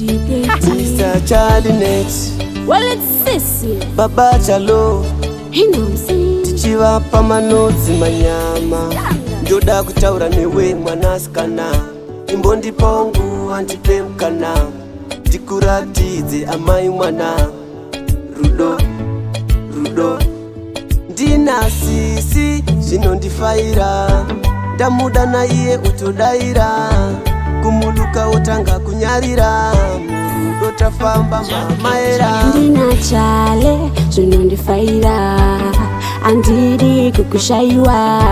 Mr. Charlie Next. Well, it's Sissy. Baba Chalo. You know what I'm saying? Tichivapa manotsi manyama. Ndoda kutaura newe mwanasikana. Imbondipa nguva ndipe mukana. Ndikuratidze amai mwana. Rudo, rudo. Ndina sisi zvinondifaira. Ndamuda naiye utodaira. Kumuluka otanga kunyarira. Murudo tafamba mamaera. Ndina chale zvinondifaira. Andiri kukushaiwa.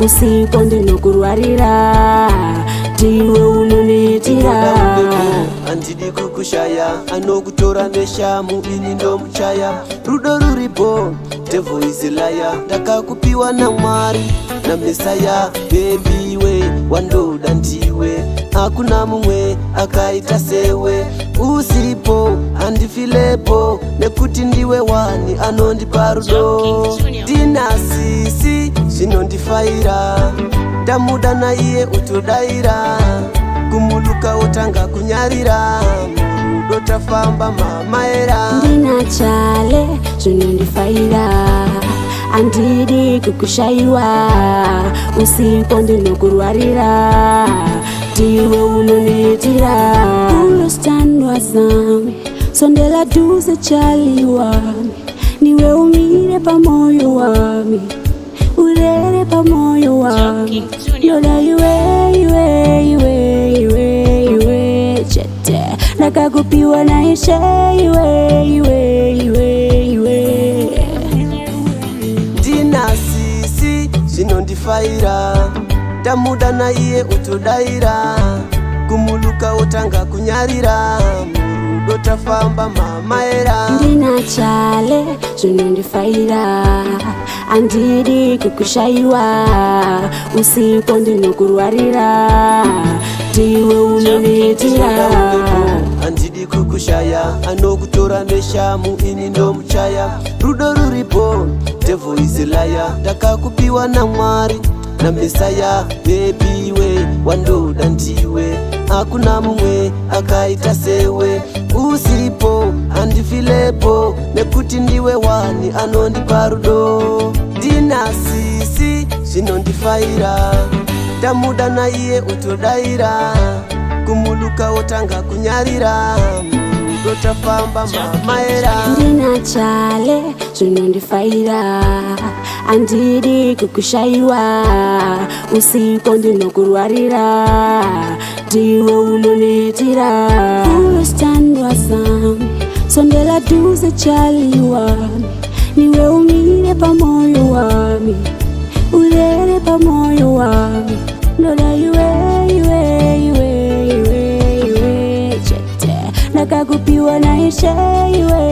Usiku ndinokurwarira. Ndiwe unonitira. Andidi kukushaya. Anokutora neshamu ini ndomuchaya. Rudo ruripo, devil is a liar. Ndakakupiwa na Mwari na Mesaya. Baby we, wandoda ndiwe. Hakuna mumwe akaita sewe. Usipo, andifilepo. Nekuti ndiwe wani anondipa rudo. Ndina sisi, zvinondifaira. Ndamuda naiye utodaira. Kumuluka otanga kunyarira. Murudo tafamba mamaera. Ndina chale zvinondifaira. Andiri kukushaiwa. Usiku ndinokurwarira. Ndiwe unonitira. Ulostandwa zami. Sondela duze chali wami. Niwe umire pa moyo wami. Urere pa moyo wami. Ndoda iwe chete. Nakakupiwa na ishe iwe. Ndina sisi zvinondifaira. Ndamuda naiye utodaira. Kumuluka otanga kunyarira. Murudo tafamba mamaera. Ndina chale zvinondifaira. Andiri kukushaiwa. Usiku ndinokurwarira. Ndiwe unonitira. Andidi kukushaya. Anokutora neshamu ini ndomuchaya. Rudo ruripo, devil is a liar. Ndakakupiwa na Mwari na Mesaya. Baby we, wandoda ndiwe. Hakuna mumwe akaita sewe. Usipo, andifilepo. Nekuti ndiwe wani anondipa rudo. Ndina sisi zvinondifaira. Ndamuda naiye utodaira. Kumuluka otanga kunyarira. Murudo tafamba mamaera. Ndina chale zvinondifaira. Andiri kukushaiwa. Usiku ndinokurwarira. Ndiwe unonitira. Ulostandwa zami. Sondela duze chali wami. Niwe umire pa moyo wami. Urere pa moyo wami. Ndoda iwe chete. Nakakupiwa na ishe iwe.